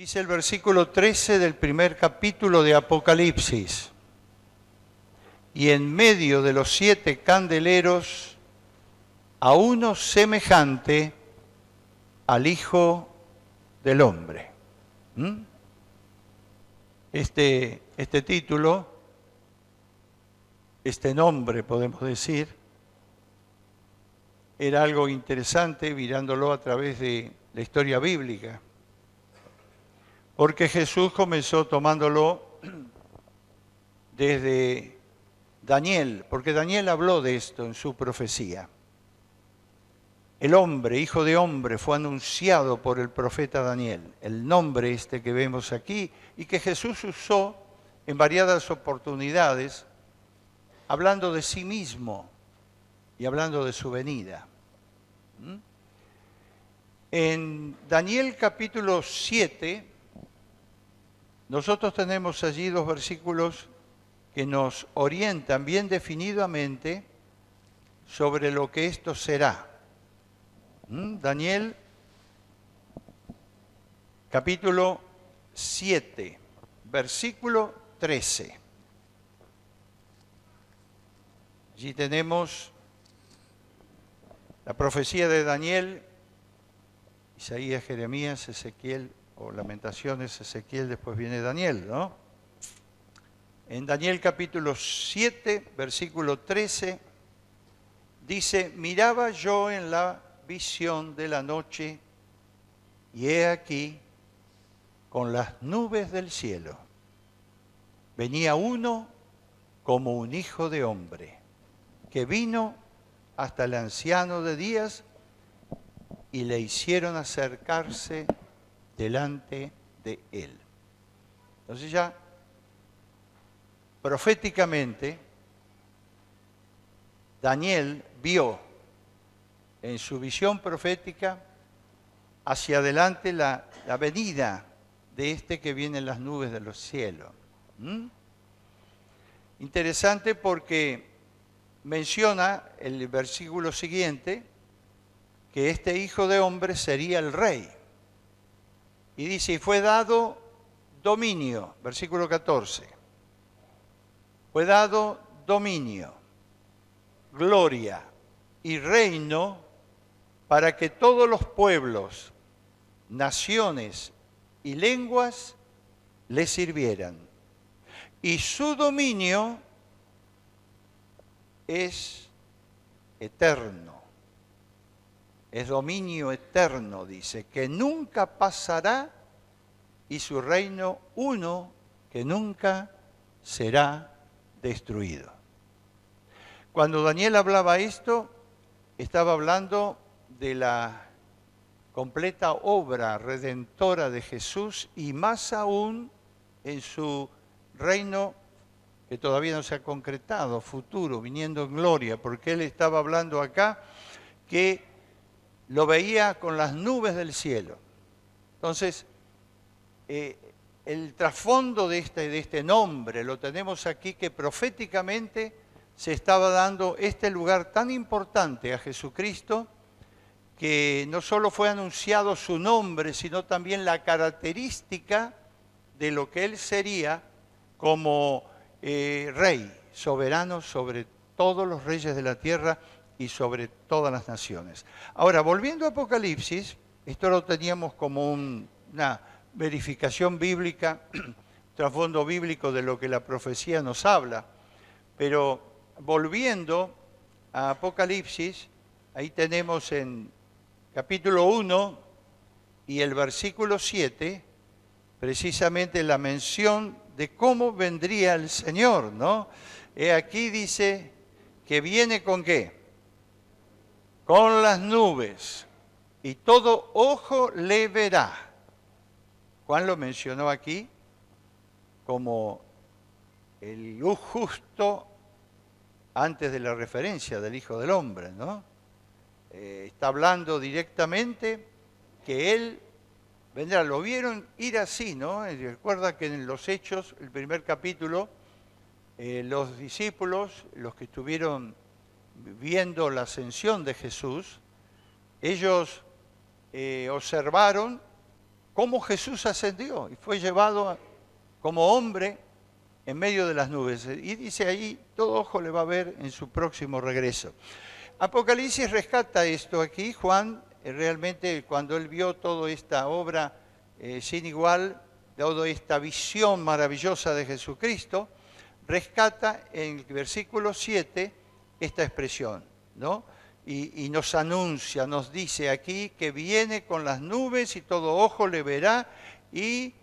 Dice el versículo 13 del primer capítulo de Apocalipsis: y en medio de los 7 candeleros a uno semejante al Hijo del Hombre. Este título, este nombre podemos decir, era algo interesante mirándolo a través de la historia bíblica, porque Jesús comenzó tomándolo desde Daniel, porque Daniel habló de esto en su profecía. El hombre, hijo de hombre, fue anunciado por el profeta Daniel, el nombre este que vemos aquí, y que Jesús usó en variadas oportunidades, hablando de sí mismo y hablando de su venida. En Daniel capítulo 7, nosotros tenemos allí 2 versículos que nos orientan bien definidamente sobre lo que esto será. Daniel capítulo 7, versículo 13. Allí tenemos la profecía de Daniel, Isaías, Jeremías, Ezequiel, o Lamentaciones, Ezequiel, después viene Daniel, ¿no? En Daniel capítulo 7, versículo 13, dice: miraba yo en la visión de la noche, y he aquí, con las nubes del cielo, venía uno como un hijo de hombre, que vino hasta el anciano de días, y le hicieron acercarse delante de él. Entonces ya, proféticamente, Daniel vio en su visión profética hacia adelante la venida de este que viene en las nubes de los cielos. Interesante porque menciona el versículo siguiente que este hijo de hombre sería el rey. Y dice: y fue dado dominio, versículo 14. Fue dado dominio, gloria y reino para que todos los pueblos, naciones y lenguas le sirvieran. Y su dominio es eterno. Es dominio eterno, dice, que nunca pasará, y su reino uno que nunca será destruido. Cuando Daniel hablaba esto, estaba hablando de la completa obra redentora de Jesús, y más aún en su reino que todavía no se ha concretado, futuro, viniendo en gloria, porque él estaba hablando acá que lo veía con las nubes del cielo. Entonces, el trasfondo de este nombre lo tenemos aquí, que proféticamente se estaba dando este lugar tan importante a Jesucristo, que no solo fue anunciado su nombre, sino también la característica de lo que él sería como rey, soberano sobre todos los reyes de la tierra y sobre todas las naciones. Ahora, volviendo a Apocalipsis, esto lo teníamos como una verificación bíblica, trasfondo bíblico de lo que la profecía nos habla, pero volviendo a Apocalipsis, ahí tenemos en capítulo 1 y el versículo 7, precisamente la mención de cómo vendría el Señor, ¿no? Aquí dice que viene ¿con qué? Con las nubes, y todo ojo le verá. Juan lo mencionó aquí como el justo antes de la referencia del Hijo del Hombre, ¿no? Está hablando directamente que Él vendrá. Lo vieron ir así, ¿no? Recuerda que en los Hechos, el primer capítulo, los discípulos, los que estuvieron viendo la ascensión de Jesús, ellos observaron cómo Jesús ascendió y fue llevado como hombre en medio de las nubes. Y dice ahí, todo ojo le va a ver en su próximo regreso. Apocalipsis rescata esto aquí. Juan realmente cuando él vio toda esta obra sin igual, toda esta visión maravillosa de Jesucristo, rescata en el versículo 7 esta expresión, ¿no? Y nos anuncia, nos dice aquí que viene con las nubes y todo ojo le verá, y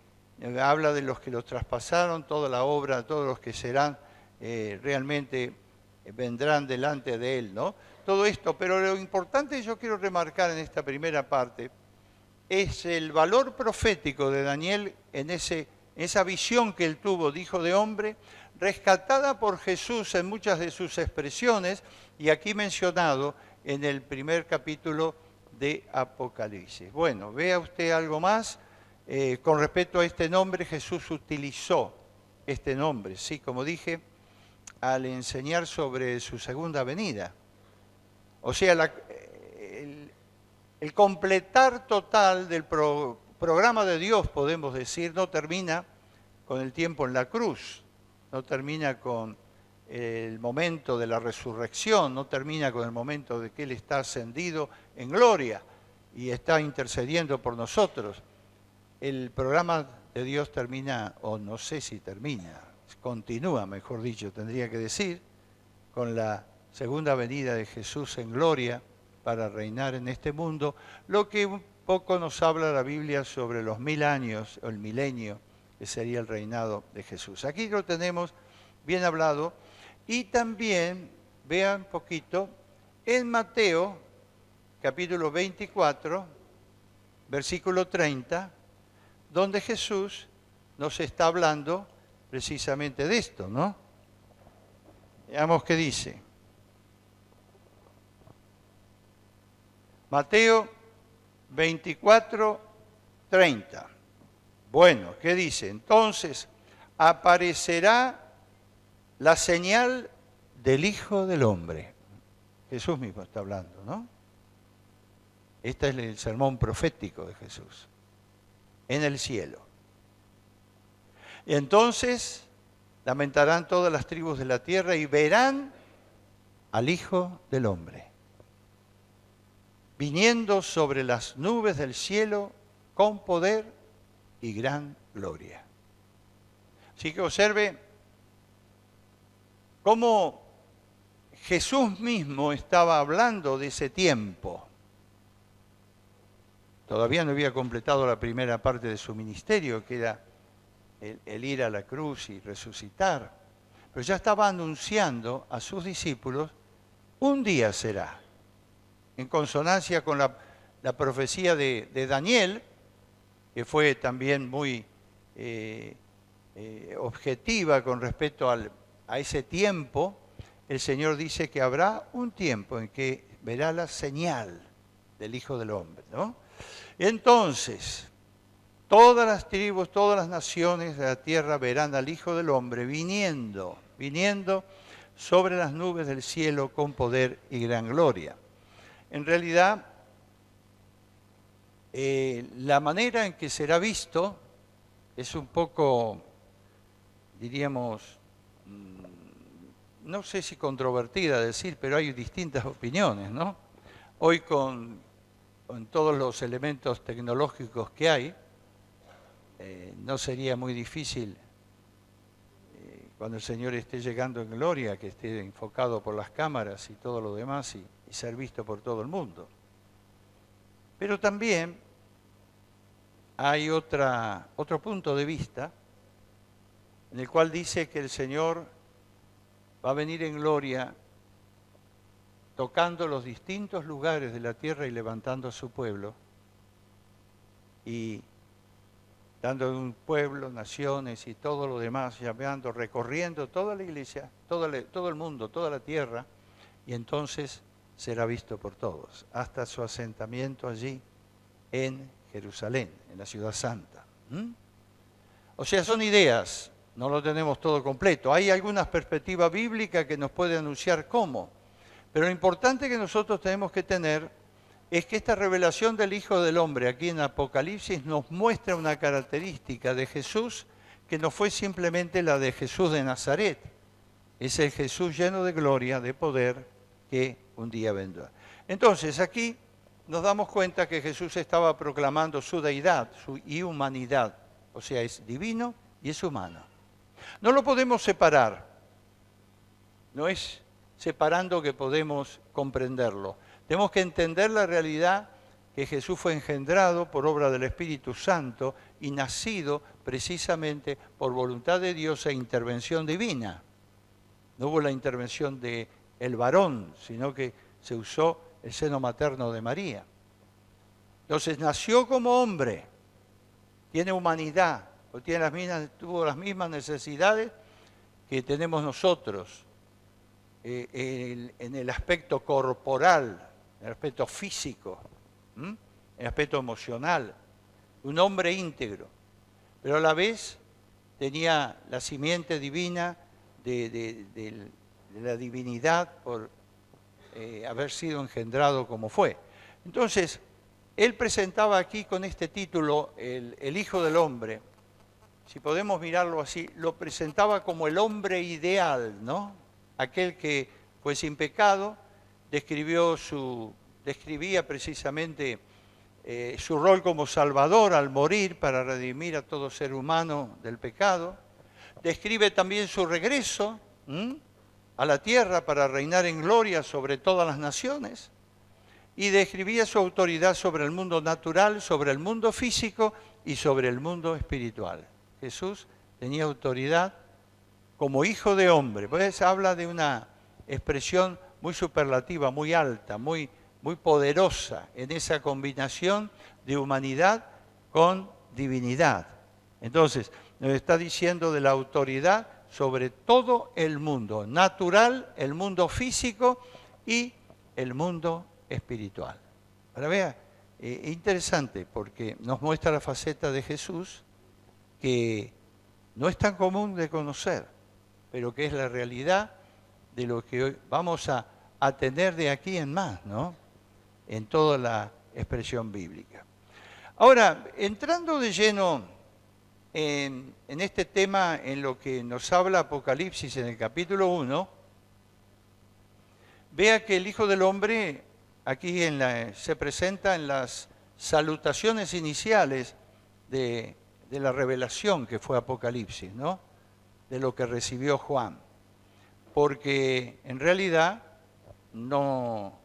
habla de los que lo traspasaron, toda la obra, todos los que serán realmente vendrán delante de él, ¿no? Todo esto, pero lo importante yo quiero remarcar en esta primera parte es el valor profético de Daniel en esa visión que él tuvo de hijo de hombre, rescatada por Jesús en muchas de sus expresiones y aquí mencionado en el primer capítulo de Apocalipsis. Bueno, vea usted algo más. Con respecto a este nombre, Jesús utilizó este nombre, sí, como dije, al enseñar sobre su segunda venida. O sea, el completar total del programa de Dios, podemos decir, no termina con el tiempo en la cruz, no termina con el momento de la resurrección, no termina con el momento de que Él está ascendido en gloria y está intercediendo por nosotros. El programa de Dios termina, o no sé si termina, continúa, mejor dicho, tendría que decir, con la segunda venida de Jesús en gloria para reinar en este mundo, lo que un poco nos habla la Biblia sobre los 1000 años, o el milenio, que sería el reinado de Jesús. Aquí lo tenemos bien hablado, y también, vean un poquito, en Mateo, capítulo 24, versículo 30, donde Jesús nos está hablando precisamente de esto, ¿no? Veamos qué dice. Mateo 24, 30. Bueno, ¿qué dice? Entonces, aparecerá la señal del Hijo del Hombre. Jesús mismo está hablando, ¿no? Este es el sermón profético de Jesús. En el cielo. Y entonces lamentarán todas las tribus de la tierra y verán al Hijo del Hombre, viniendo sobre las nubes del cielo con poder y gran gloria. Así que observe cómo Jesús mismo estaba hablando de ese tiempo. Todavía no había completado la primera parte de su ministerio, que era el ir a la cruz y resucitar. Pero ya estaba anunciando a sus discípulos, un día será, en consonancia con la profecía de Daniel, que fue también muy objetiva con respecto a ese tiempo. El Señor dice que habrá un tiempo en que verá la señal del Hijo del Hombre, ¿no? Entonces, todas las tribus, todas las naciones de la tierra verán al Hijo del Hombre viniendo sobre las nubes del cielo con poder y gran gloria. En realidad, la manera en que será visto es un poco, diríamos, no sé si controvertida decir, pero hay distintas opiniones, ¿no? Hoy con todos los elementos tecnológicos que hay, no sería muy difícil cuando el Señor esté llegando en gloria, que esté enfocado por las cámaras y todo lo demás y ser visto por todo el mundo. Pero también hay otro punto de vista en el cual dice que el Señor va a venir en gloria tocando los distintos lugares de la tierra y levantando a su pueblo y dando un pueblo, naciones y todo lo demás, llamando, recorriendo toda la iglesia, todo el mundo, toda la tierra, y entonces será visto por todos, hasta su asentamiento allí en Jerusalén, en la ciudad santa. O sea, son ideas, no lo tenemos todo completo. Hay algunas perspectivas bíblicas que nos pueden anunciar cómo, pero lo importante que nosotros tenemos que tener es que esta revelación del Hijo del Hombre aquí en Apocalipsis nos muestra una característica de Jesús que no fue simplemente la de Jesús de Nazaret. Es el Jesús lleno de gloria, de poder, que un día vendrá. Entonces, aquí nos damos cuenta que Jesús estaba proclamando su deidad y humanidad. O sea, es divino y es humano. No lo podemos separar. No es separando que podemos comprenderlo. Tenemos que entender la realidad que Jesús fue engendrado por obra del Espíritu Santo y nacido precisamente por voluntad de Dios e intervención divina. No hubo la intervención del varón, sino que se usó el seno materno de María. Entonces nació como hombre, tiene humanidad, tuvo las mismas necesidades que tenemos nosotros en el aspecto corporal, en el aspecto físico, en el aspecto emocional, un hombre íntegro, pero a la vez tenía la simiente divina de la divinidad por haber sido engendrado como fue. Entonces, él presentaba aquí con este título, el Hijo del Hombre, si podemos mirarlo así, lo presentaba como el hombre ideal, ¿no? Aquel que fue sin pecado, describía precisamente su rol como Salvador al morir para redimir a todo ser humano del pecado. Describe también su regreso a la tierra para reinar en gloria sobre todas las naciones. Y describía su autoridad sobre el mundo natural, sobre el mundo físico y sobre el mundo espiritual. Jesús tenía autoridad como hijo de hombre. Pues habla de una expresión muy superlativa, muy alta, muy poderosa en esa combinación de humanidad con divinidad. Entonces, nos está diciendo de la autoridad sobre todo el mundo natural, el mundo físico y el mundo espiritual. Ahora vea, interesante porque nos muestra la faceta de Jesús que no es tan común de conocer, pero que es la realidad de lo que hoy vamos a tener de aquí en más, ¿no? En toda la expresión bíblica. Ahora, entrando de lleno en este tema, en lo que nos habla Apocalipsis en el capítulo 1, vea que el Hijo del Hombre aquí se presenta en las salutaciones iniciales de la revelación que fue Apocalipsis, ¿no? De lo que recibió Juan. Porque en realidad no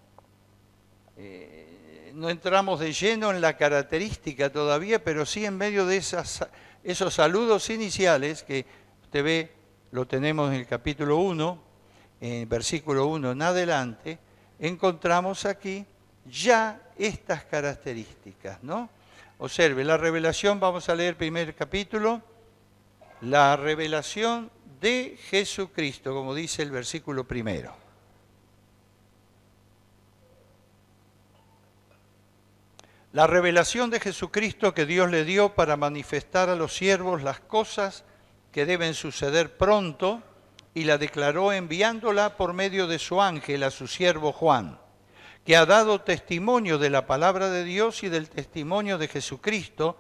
entramos de lleno en la característica todavía, pero sí en medio de esos saludos iniciales que usted ve, lo tenemos en el capítulo 1, en versículo 1 en adelante, encontramos aquí ya estas características, ¿no? Observe, la revelación, vamos a leer el primer capítulo, la revelación de Jesucristo, como dice el versículo primero. La revelación de Jesucristo que Dios le dio para manifestar a los siervos las cosas que deben suceder pronto, y la declaró enviándola por medio de su ángel a su siervo Juan, que ha dado testimonio de la palabra de Dios y del testimonio de Jesucristo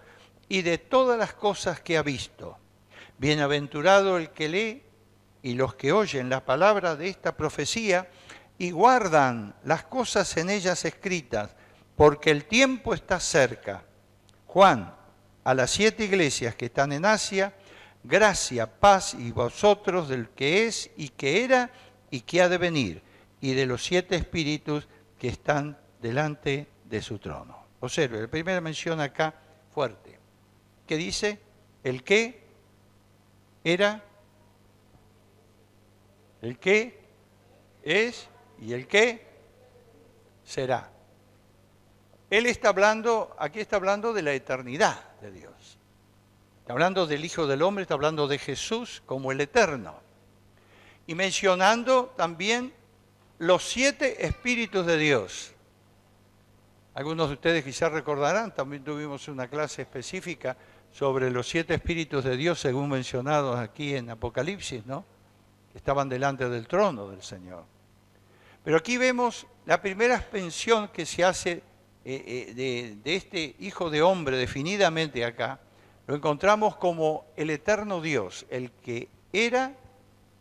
y de todas las cosas que ha visto. Bienaventurado el que lee y los que oyen la palabra de esta profecía y guardan las cosas en ellas escritas, porque el tiempo está cerca. Juan, a las 7 iglesias que están en Asia, gracia, paz y vosotros del que es y que era y que ha de venir, y de los 7 espíritus que están delante de su trono. Observe, la primera mención acá fuerte, que dice, el que era, el que es y el que será. Él está hablando, aquí está hablando de la eternidad de Dios. Está hablando del Hijo del Hombre, está hablando de Jesús como el Eterno. Y mencionando también los 7 espíritus de Dios. Algunos de ustedes quizás recordarán, también tuvimos una clase específica sobre los 7 espíritus de Dios, según mencionados aquí en Apocalipsis, ¿no? Que estaban delante del trono del Señor. Pero aquí vemos la primera mención que se hace de este Hijo de Hombre, definidamente acá, lo encontramos como el eterno Dios, el que era,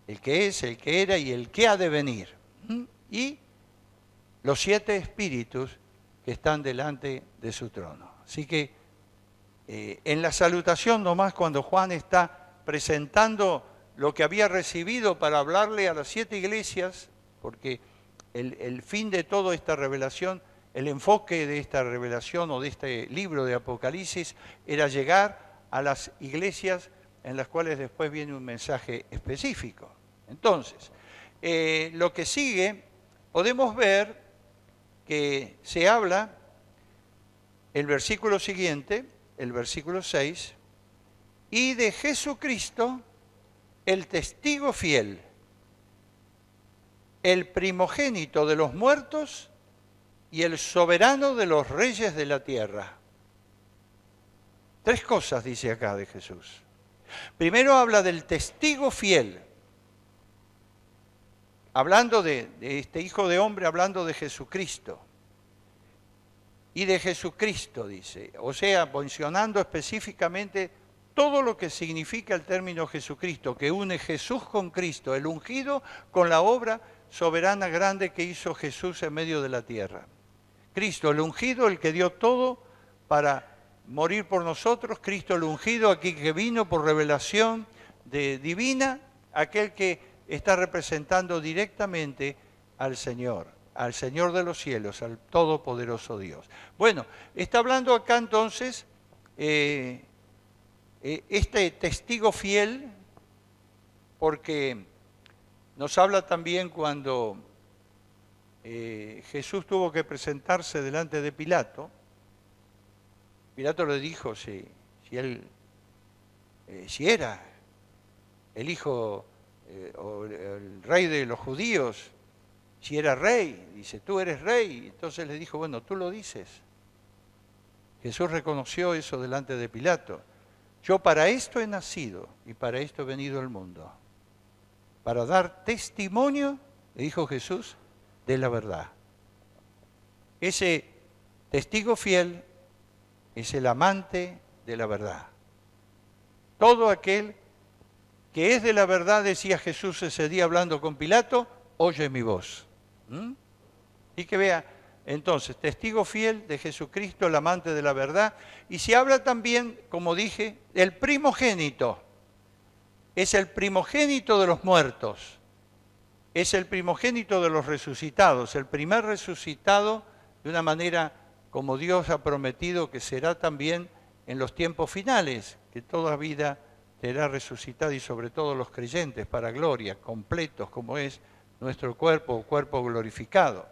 el que es, el que era y el que ha de venir. Y los 7 espíritus que están delante de su trono. Así que en la salutación nomás, cuando Juan está presentando lo que había recibido para hablarle a las 7 iglesias, porque el fin de toda esta revelación, el enfoque de esta revelación o de este libro de Apocalipsis era llegar a las iglesias en las cuales después viene un mensaje específico. Entonces, lo que sigue, podemos ver que se habla, el versículo siguiente, el versículo 6, y de Jesucristo, el testigo fiel, el primogénito de los muertos y el soberano de los reyes de la tierra. 3 cosas dice acá de Jesús. Primero habla del testigo fiel, hablando de este Hijo de Hombre, hablando de Jesucristo. Y de Jesucristo, dice, o sea, mencionando específicamente todo lo que significa el término Jesucristo, que une Jesús con Cristo, el ungido con la obra soberana grande que hizo Jesús en medio de la tierra. Cristo, el ungido, el que dio todo para morir por nosotros, Cristo el ungido, aquí que vino por revelación divina, aquel que está representando directamente al Señor de los cielos, al todopoderoso Dios. Bueno, está hablando acá entonces este testigo fiel, porque nos habla también cuando Jesús tuvo que presentarse delante de Pilato. Pilato le dijo si era el hijo o el rey de los judíos, si era rey. Dice, tú eres rey. Entonces le dijo, bueno, tú lo dices. Jesús reconoció eso delante de Pilato. Yo para esto he nacido y para esto he venido al mundo. Para dar testimonio, le dijo Jesús, de la verdad. Ese testigo fiel es el amante de la verdad. Todo aquel que es de la verdad, decía Jesús ese día hablando con Pilato, oye mi voz. Y que vea, entonces, testigo fiel de Jesucristo, el amante de la verdad. Y se habla también, como dije, del primogénito. Es el primogénito de los muertos. Es el primogénito de los resucitados. El primer resucitado de una manera como Dios ha prometido que será también en los tiempos finales, que toda vida será resucitada y sobre todo los creyentes para gloria, completos como es nuestro cuerpo glorificado.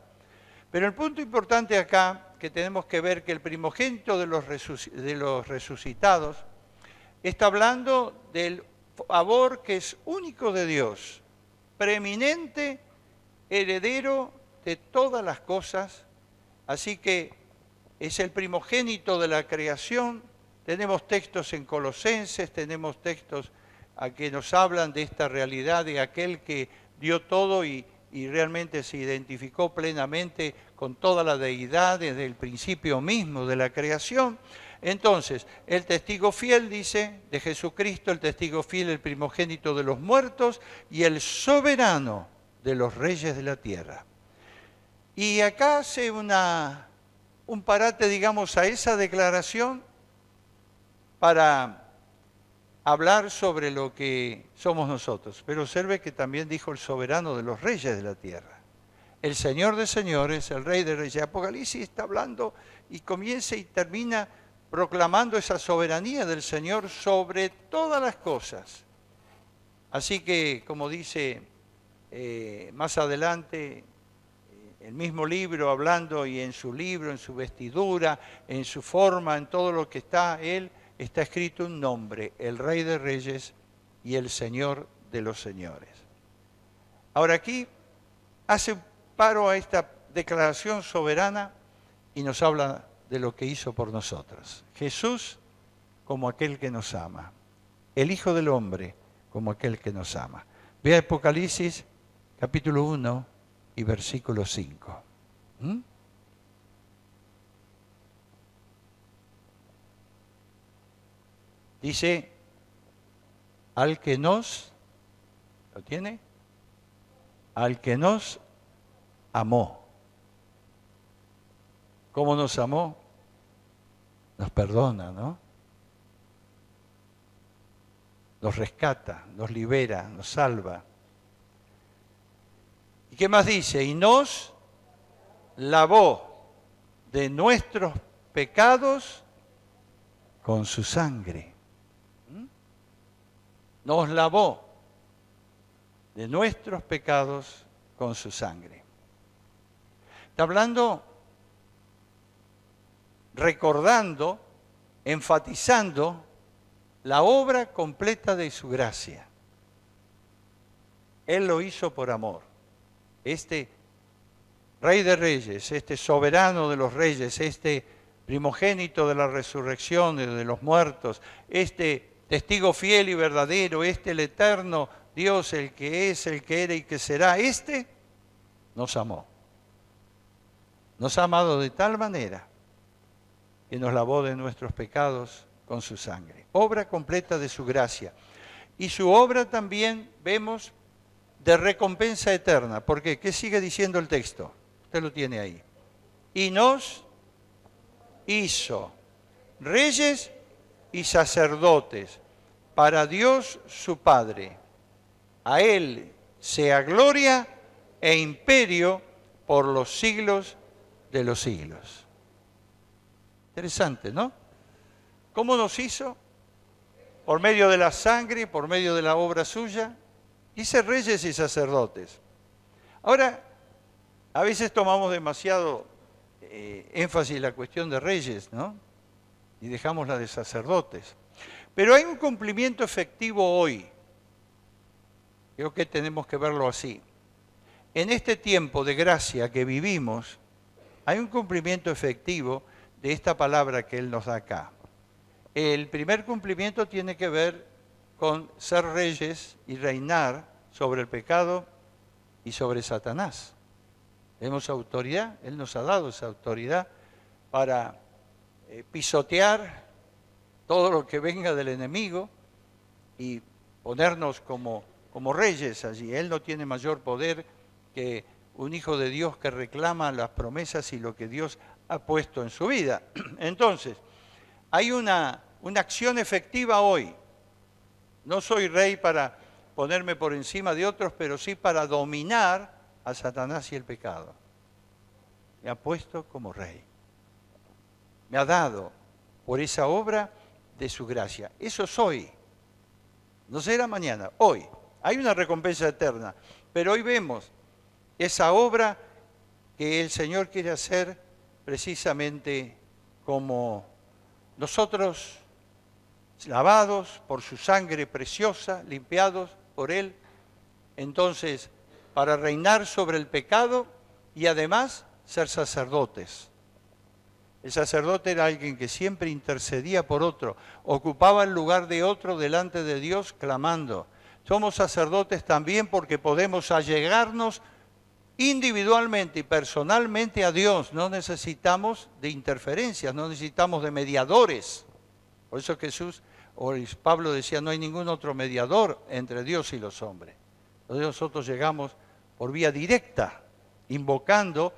Pero el punto importante acá, que tenemos que ver que el primogénito de los resucitados está hablando del favor que es único de Dios, preeminente, heredero de todas las cosas, así que es el primogénito de la creación. Tenemos textos en Colosenses, tenemos textos a que nos hablan de esta realidad de aquel que dio todo y realmente se identificó plenamente con toda la deidad desde el principio mismo de la creación. Entonces, el testigo fiel, dice, de Jesucristo, el testigo fiel, el primogénito de los muertos y el soberano de los reyes de la tierra. Y acá hace un parate, digamos, a esa declaración para hablar sobre lo que somos nosotros. Pero observe que también dijo el soberano de los reyes de la tierra. El Señor de señores, el Rey de reyes. Apocalipsis está hablando y comienza y termina proclamando esa soberanía del Señor sobre todas las cosas. Así que, como dice más adelante, el mismo libro hablando y en su libro, en su vestidura, en su forma, en todo lo que está él, está escrito un nombre, el Rey de Reyes y el Señor de los Señores. Ahora aquí hace un paro a esta declaración soberana y nos habla de lo que hizo por nosotros. Jesús como aquel que nos ama, el Hijo del Hombre como aquel que nos ama. Vea Apocalipsis capítulo 1 y versículo 5. Dice, al que nos, ¿lo tiene? Al que nos amó. ¿Cómo nos amó? Nos perdona, ¿no? Nos rescata, nos libera, nos salva. ¿Y qué más dice? Y nos lavó de nuestros pecados con su sangre. Nos lavó de nuestros pecados con su sangre. Está hablando, recordando, enfatizando la obra completa de su gracia. Él lo hizo por amor. Este Rey de Reyes, este soberano de los reyes, este primogénito de la resurrección de los muertos, este testigo fiel y verdadero, este el eterno Dios, el que es, el que era y que será, este nos amó. Nos ha amado de tal manera que nos lavó de nuestros pecados con su sangre. Obra completa de su gracia. Y su obra también vemos de recompensa eterna. ¿Por qué? ¿Qué sigue diciendo el texto? Usted lo tiene ahí. Y nos hizo reyes y sacerdotes para Dios su Padre. A Él sea gloria e imperio por los siglos de los siglos. Interesante, ¿no? ¿Cómo nos hizo? Por medio de la sangre, por medio de la obra suya. Dice reyes y sacerdotes. Ahora, a veces tomamos demasiado énfasis en la cuestión de reyes, ¿no? Y dejamos la de sacerdotes. Pero hay un cumplimiento efectivo hoy. Creo que tenemos que verlo así. En este tiempo de gracia que vivimos, hay un cumplimiento efectivo de esta palabra que Él nos da acá. El primer cumplimiento tiene que ver con ser reyes y reinar sobre el pecado y sobre Satanás. Tenemos autoridad, Él nos ha dado esa autoridad para pisotear todo lo que venga del enemigo y ponernos como reyes allí. Él no tiene mayor poder que un hijo de Dios que reclama las promesas y lo que Dios ha puesto en su vida. Entonces, hay una acción efectiva hoy. No soy rey para ponerme por encima de otros, pero sí para dominar a Satanás y el pecado. Me ha puesto como rey. Me ha dado por esa obra de su gracia. Eso soy. No será mañana, hoy. Hay una recompensa eterna, pero hoy vemos esa obra que el Señor quiere hacer precisamente como nosotros, lavados por su sangre preciosa, limpiados por Él, entonces para reinar sobre el pecado y además ser sacerdotes. El sacerdote era alguien que siempre intercedía por otro, ocupaba el lugar de otro delante de Dios clamando. Somos sacerdotes también porque podemos allegarnos individualmente y personalmente a Dios. No necesitamos de interferencias, no necesitamos de mediadores. Por eso Jesús o Pablo decía, no hay ningún otro mediador entre Dios y los hombres. Entonces nosotros llegamos por vía directa, invocando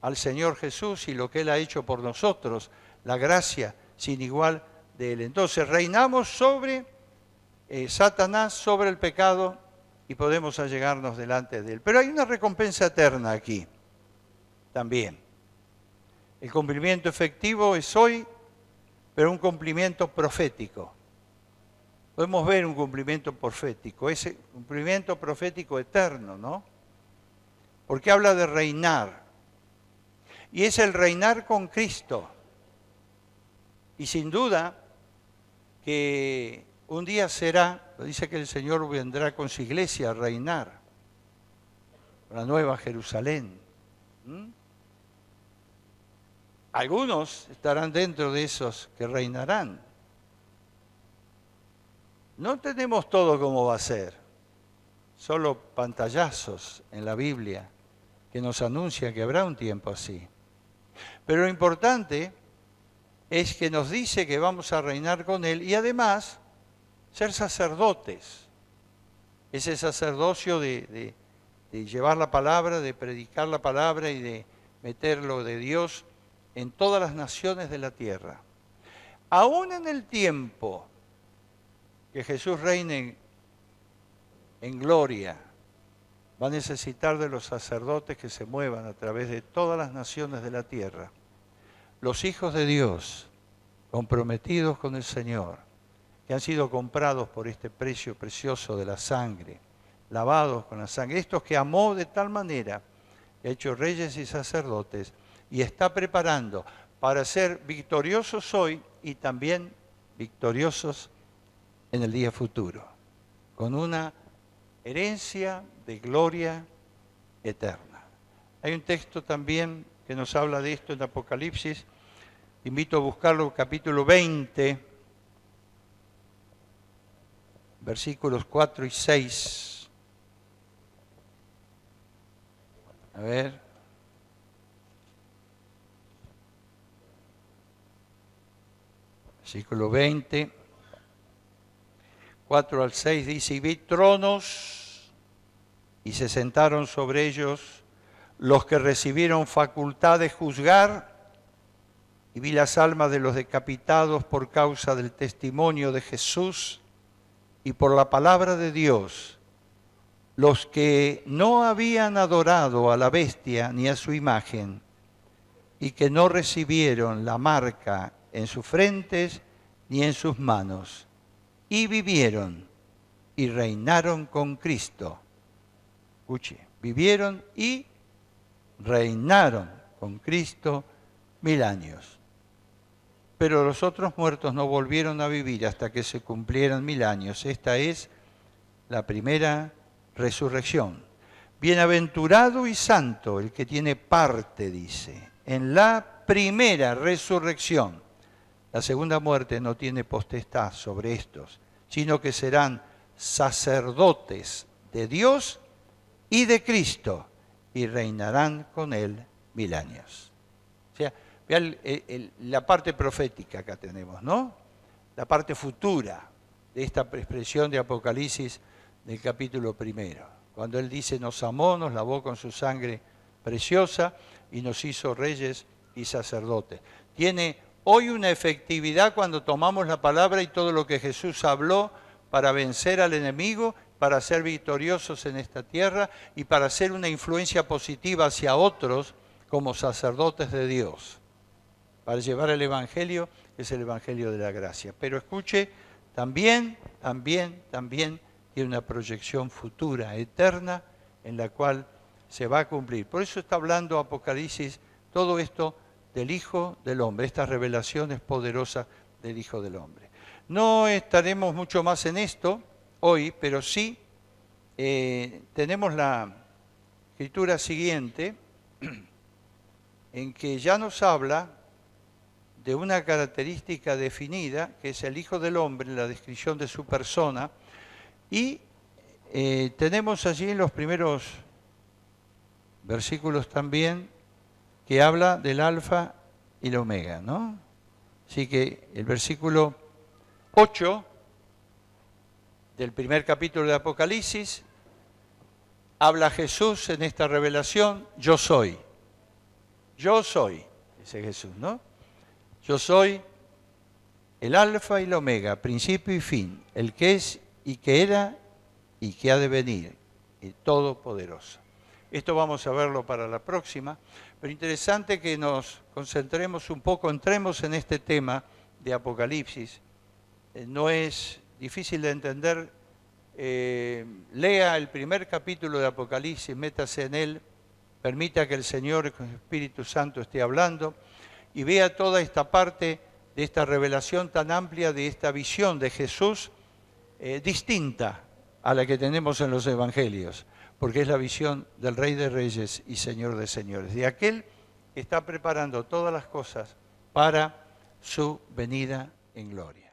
al Señor Jesús y lo que Él ha hecho por nosotros, la gracia sin igual de Él. Entonces reinamos sobre Satanás, sobre el pecado, y podemos allegarnos delante de Él. Pero hay una recompensa eterna aquí también. El cumplimiento efectivo es hoy, pero un cumplimiento profético. Podemos ver un cumplimiento profético, ese cumplimiento profético eterno, ¿no? Porque habla de reinar. Y es el reinar con Cristo. Y sin duda que un día será, dice que el Señor vendrá con su iglesia a reinar, la nueva Jerusalén. Algunos estarán dentro de esos que reinarán. No tenemos todo cómo va a ser, solo pantallazos en la Biblia que nos anuncia que habrá un tiempo así. Pero lo importante es que nos dice que vamos a reinar con Él y además ser sacerdotes. Ese sacerdocio de llevar la palabra, de predicar la palabra y de meterlo de Dios en todas las naciones de la tierra. Aún en el tiempo que Jesús reine en gloria, va a necesitar de los sacerdotes que se muevan a través de todas las naciones de la tierra. Los hijos de Dios, comprometidos con el Señor, que han sido comprados por este precio precioso de la sangre, lavados con la sangre, estos que amó de tal manera, que ha hecho reyes y sacerdotes, y está preparando para ser victoriosos hoy y también victoriosos en el día futuro, con una herencia de gloria eterna. Hay un texto también que nos habla de esto en Apocalipsis. Invito a buscarlo, capítulo 20, versículos 4 y 6. A ver. Versículo 20, 4 al 6 dice, y vi tronos y se sentaron sobre ellos los que recibieron facultad de juzgar, y vi las almas de los decapitados por causa del testimonio de Jesús y por la palabra de Dios, los que no habían adorado a la bestia ni a su imagen, y que no recibieron la marca en sus frentes ni en sus manos, y vivieron y reinaron con Cristo. Escuche, vivieron y reinaron con Cristo 1000 años. Pero los otros muertos no volvieron a vivir hasta que se cumplieran 1000 años. Esta es la primera resurrección. Bienaventurado y santo el que tiene parte, dice, en la primera resurrección. La segunda muerte no tiene potestad sobre estos, sino que serán sacerdotes de Dios y de Cristo, y reinarán con él 1000 años. O sea, vean la parte profética acá tenemos, ¿no? La parte futura de esta expresión de Apocalipsis del capítulo 1. Cuando Él dice, nos amó, nos lavó con su sangre preciosa y nos hizo reyes y sacerdotes. Tiene hoy una efectividad cuando tomamos la palabra y todo lo que Jesús habló para vencer al enemigo, para ser victoriosos en esta tierra y para hacer una influencia positiva hacia otros como sacerdotes de Dios, para llevar el Evangelio, que es el Evangelio de la gracia. Pero escuche, también tiene una proyección futura, eterna, en la cual se va a cumplir. Por eso está hablando Apocalipsis, todo esto del Hijo del Hombre, estas revelaciones poderosas del Hijo del Hombre. No estaremos mucho más en esto hoy, pero sí tenemos la escritura siguiente, en que ya nos habla de una característica definida, que es el Hijo del Hombre, la descripción de su persona, y tenemos allí en los primeros versículos también, que habla del alfa y la omega, ¿no? Así que el versículo 8 del primer capítulo de Apocalipsis, habla Jesús en esta revelación, yo soy, dice Jesús, ¿no? Yo soy el alfa y la omega, principio y fin, el que es y que era y que ha de venir, el todopoderoso. Esto vamos a verlo para la próxima, pero interesante que nos concentremos un poco, entremos en este tema de Apocalipsis. No es difícil de entender. Lea el primer capítulo de Apocalipsis, métase en él, permita que el Señor con el Espíritu Santo esté hablando y vea toda esta parte de esta revelación tan amplia, de esta visión de Jesús distinta a la que tenemos en los Evangelios, porque es la visión del Rey de Reyes y Señor de Señores, de aquel que está preparando todas las cosas para su venida en gloria.